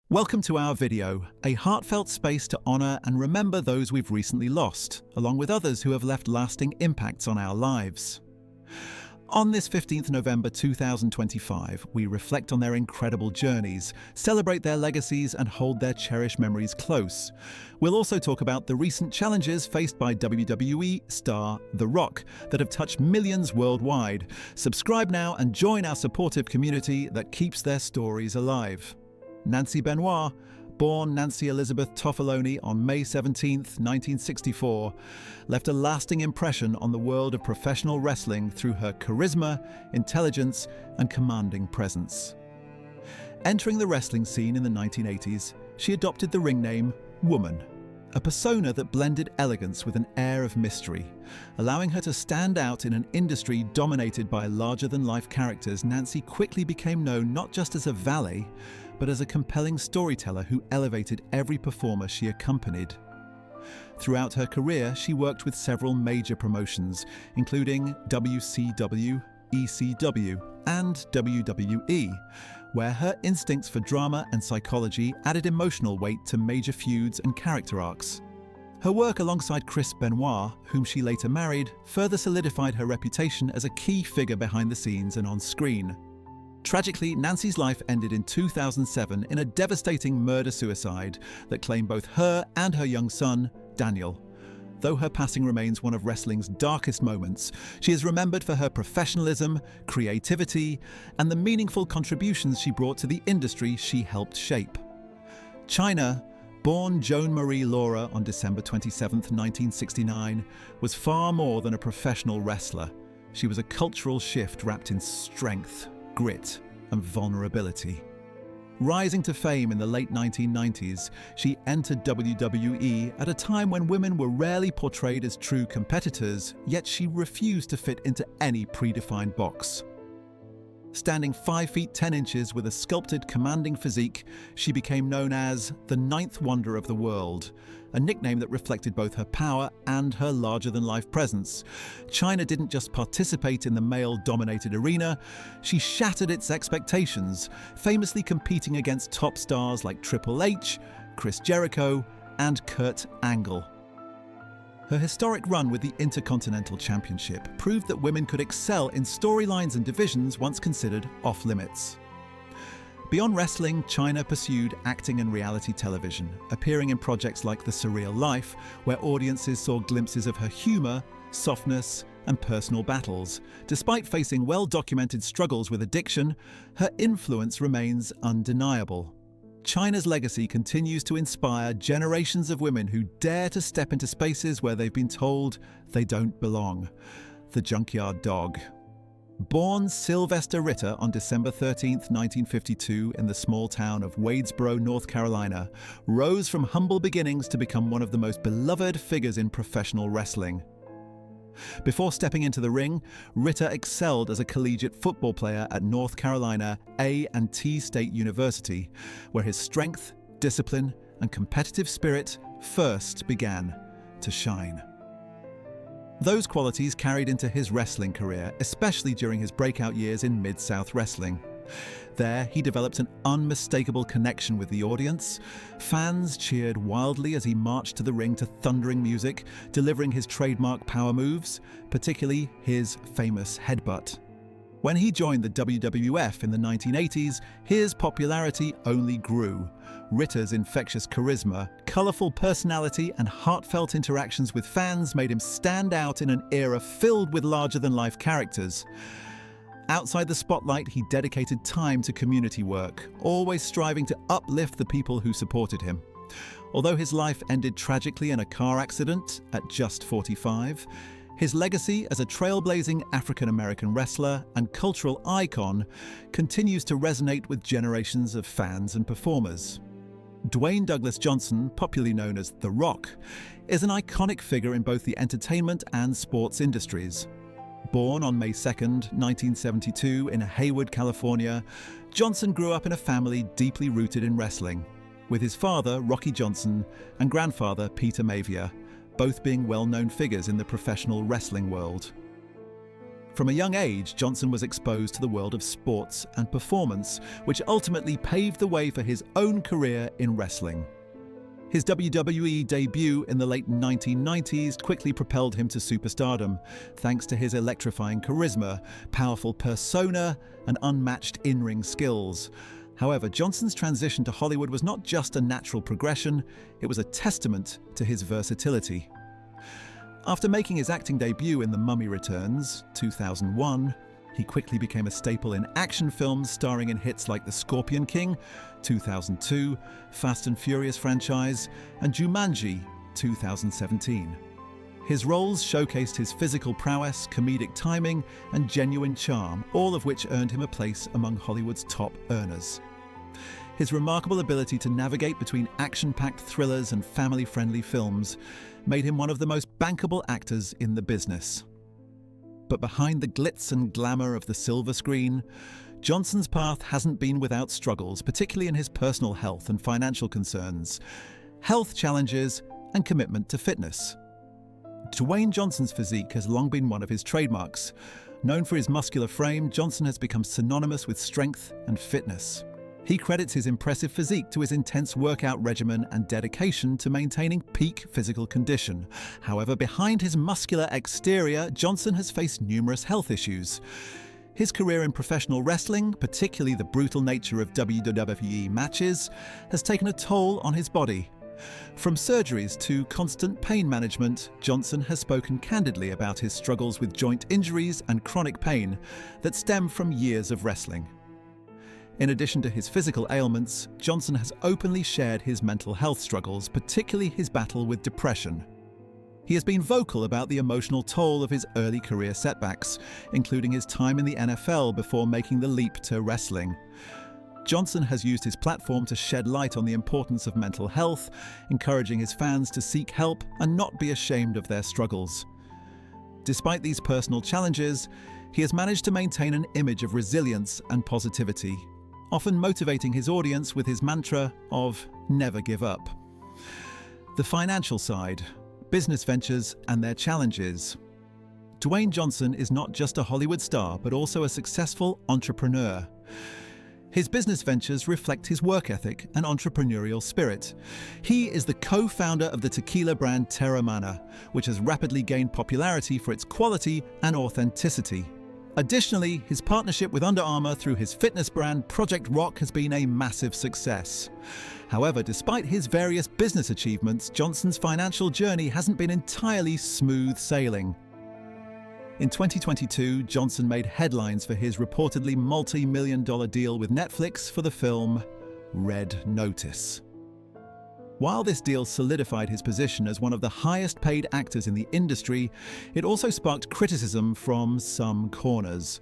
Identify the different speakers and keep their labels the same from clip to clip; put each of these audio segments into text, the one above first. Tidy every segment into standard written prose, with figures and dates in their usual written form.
Speaker 1: Welcome to our video, a heartfelt space to honor and remember those we've recently lost, along with others who have left lasting impacts on our lives. On this 15th November 2025, we reflect on their incredible journeys, celebrate their legacies, and hold their cherished memories close. We'll also talk about the recent challenges faced by WWE star The Rock that have touched millions worldwide. Subscribe now and join our supportive community that keeps their stories alive. Nancy Benoit, born Nancy Elizabeth Toffoloni on May 17, 1964, left a lasting impression on the world of professional wrestling through her charisma, intelligence, and commanding presence. Entering the wrestling scene in the 1980s, she adopted the ring name Woman, a persona that blended elegance with an air of mystery. Allowing her to stand out in an industry dominated by larger-than-life characters, Nancy quickly became known not just as a valet, but as a compelling storyteller who elevated every performer she accompanied. Throughout her career, she worked with several major promotions, including WCW, ECW, and WWE, where her instincts for drama and psychology added emotional weight to major feuds and character arcs. Her work alongside Chris Benoit, whom she later married, further solidified her reputation as a key figure behind the scenes and on screen. Tragically, Nancy's life ended in 2007 in a devastating murder-suicide that claimed both her and her young son, Daniel. Though her passing remains one of wrestling's darkest moments, she is remembered for her professionalism, creativity, and the meaningful contributions she brought to the industry she helped shape. Chyna, born Joan Marie Laura on December 27, 1969, was far more than a professional wrestler. She was a cultural shift wrapped in strength, grit, and vulnerability. Rising to fame in the late 1990s, she entered WWE at a time when women were rarely portrayed as true competitors, yet she refused to fit into any predefined box. Standing 5 feet 10 inches with a sculpted, commanding physique, she became known as the Ninth Wonder of the World, a nickname that reflected both her power and her larger-than-life presence. Chyna didn't just participate in the male-dominated arena, she shattered its expectations, famously competing against top stars like Triple H, Chris Jericho, and Kurt Angle. Her historic run with the Intercontinental Championship proved that women could excel in storylines and divisions once considered off-limits. Beyond wrestling, Chyna pursued acting and reality television, appearing in projects like The Surreal Life, where audiences saw glimpses of her humor, softness, and personal battles. Despite facing well-documented struggles with addiction, her influence remains undeniable. Chyna's legacy continues to inspire generations of women who dare to step into spaces where they've been told they don't belong. The Junkyard Dog. Born Sylvester Ritter on December 13, 1952 in the small town of Wadesboro, North Carolina, rose from humble beginnings to become one of the most beloved figures in professional wrestling. Before stepping into the ring, Ritter excelled as a collegiate football player at North Carolina A&T State University, where his strength, discipline, and competitive spirit first began to shine. Those qualities carried into his wrestling career, especially during his breakout years in Mid-South Wrestling. There, he developed an unmistakable connection with the audience. Fans cheered wildly as he marched to the ring to thundering music, delivering his trademark power moves, particularly his famous headbutt. When he joined the WWF in the 1980s, his popularity only grew. Ritter's infectious charisma, colorful personality, and heartfelt interactions with fans made him stand out in an era filled with larger-than-life characters. Outside the spotlight, he dedicated time to community work, always striving to uplift the people who supported him. Although his life ended tragically in a car accident at just 45, his legacy as a trailblazing African-American wrestler and cultural icon continues to resonate with generations of fans and performers. Dwayne Douglas Johnson, popularly known as The Rock, is an iconic figure in both the entertainment and sports industries. Born on May 2, 1972 in Hayward, California, Johnson grew up in a family deeply rooted in wrestling, with his father, Rocky Johnson, and grandfather, Peter Maivia, both being well-known figures in the professional wrestling world. From a young age, Johnson was exposed to the world of sports and performance, which ultimately paved the way for his own career in wrestling. His WWE debut in the late 1990s quickly propelled him to superstardom, thanks to his electrifying charisma, powerful persona, and unmatched in-ring skills. However, Johnson's transition to Hollywood was not just a natural progression, it was a testament to his versatility. After making his acting debut in The Mummy Returns, 2001, he quickly became a staple in action films starring in hits like The Scorpion King, 2002, Fast and Furious franchise, and Jumanji, 2017. His roles showcased his physical prowess, comedic timing, and genuine charm, all of which earned him a place among Hollywood's top earners. His remarkable ability to navigate between action-packed thrillers and family-friendly films made him one of the most bankable actors in the business. But behind the glitz and glamour of the silver screen, Johnson's path hasn't been without struggles, particularly in his personal health and financial concerns, health challenges, and commitment to fitness. Dwayne Johnson's physique has long been one of his trademarks. Known for his muscular frame, Johnson has become synonymous with strength and fitness. He credits his impressive physique to his intense workout regimen and dedication to maintaining peak physical condition. However, behind his muscular exterior, Johnson has faced numerous health issues. His career in professional wrestling, particularly the brutal nature of WWE matches, has taken a toll on his body. From surgeries to constant pain management, Johnson has spoken candidly about his struggles with joint injuries and chronic pain that stem from years of wrestling. In addition to his physical ailments, Johnson has openly shared his mental health struggles, particularly his battle with depression. He has been vocal about the emotional toll of his early career setbacks, including his time in the NFL before making the leap to wrestling. Johnson has used his platform to shed light on the importance of mental health, encouraging his fans to seek help and not be ashamed of their struggles. Despite these personal challenges, he has managed to maintain an image of resilience and positivity, often motivating his audience with his mantra of never give up. The financial side, business ventures and their challenges. Dwayne Johnson is not just a Hollywood star, but also a successful entrepreneur. His business ventures reflect his work ethic and entrepreneurial spirit. He is the co-founder of the tequila brand Teremana, which has rapidly gained popularity for its quality and authenticity. Additionally, his partnership with Under Armour through his fitness brand Project Rock has been a massive success. However, despite his various business achievements, Johnson's financial journey hasn't been entirely smooth sailing. In 2022, Johnson made headlines for his reportedly multi-million-dollar deal with Netflix for the film Red Notice. While this deal solidified his position as one of the highest-paid actors in the industry, it also sparked criticism from some corners.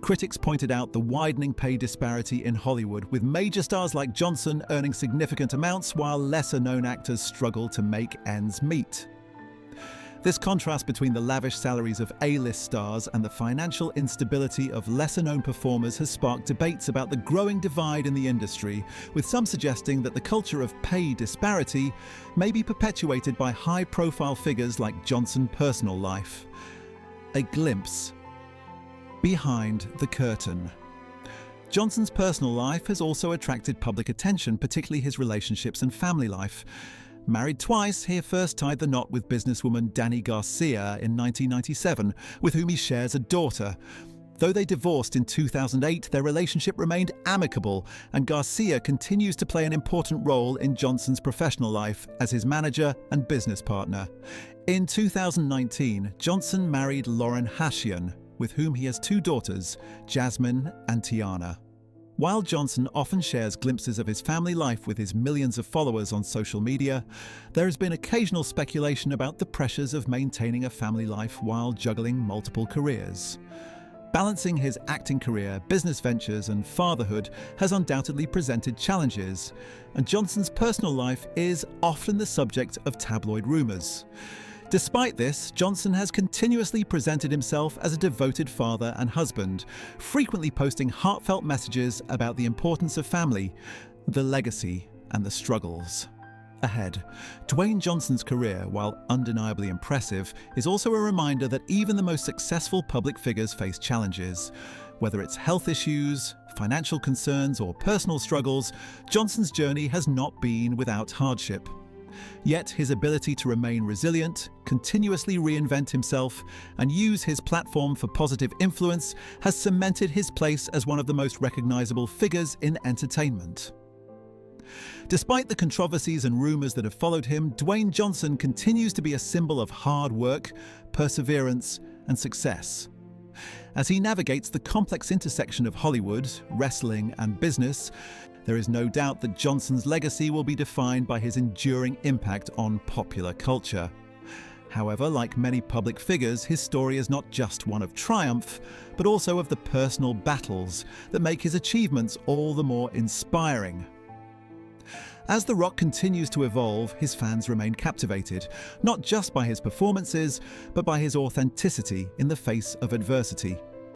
Speaker 1: Critics pointed out the widening pay disparity in Hollywood, with major stars like Johnson earning significant amounts while lesser-known actors struggle to make ends meet. This contrast between the lavish salaries of A-list stars and the financial instability of lesser-known performers has sparked debates about the growing divide in the industry, with some suggesting that the culture of pay disparity may be perpetuated by high-profile figures like Johnson's personal life. A glimpse behind the curtain. Johnson's personal life has also attracted public attention, particularly his relationships and family life. Married twice, he first tied the knot with businesswoman Dani Garcia in 1997, with whom he shares a daughter. Though they divorced in 2008, their relationship remained amicable, and Garcia continues to play an important role in Johnson's professional life as his manager and business partner. In 2019, Johnson married Lauren Hashian, with whom he has two daughters, Jasmine and Tiana. While Johnson often shares glimpses of his family life with his millions of followers on social media, there has been occasional speculation about the pressures of maintaining a family life while juggling multiple careers. Balancing his acting career, business ventures, and fatherhood has undoubtedly presented challenges, and Johnson's personal life is often the subject of tabloid rumors. Despite this, Johnson has continuously presented himself as a devoted father and husband, frequently posting heartfelt messages about the importance of family, the legacy, and the struggles. ahead. Dwayne Johnson's career, while undeniably impressive, is also a reminder that even the most successful public figures face challenges. Whether it's health issues, financial concerns, or personal struggles, Johnson's journey has not been without hardship. Yet his ability to remain resilient, continuously reinvent himself, and use his platform for positive influence has cemented his place as one of the most recognizable figures in entertainment. Despite the controversies and rumors that have followed him, Dwayne Johnson continues to be a symbol of hard work, perseverance, and success. As he navigates the complex intersection of Hollywood, wrestling, and business, there is no doubt that Johnson's legacy will be defined by his enduring impact on popular culture. However, like many public figures, his story is not just one of triumph, but also of the personal battles that make his achievements all the more inspiring. As The Rock continues to evolve, his fans remain captivated, not just by his performances, but by his authenticity in the face of adversity.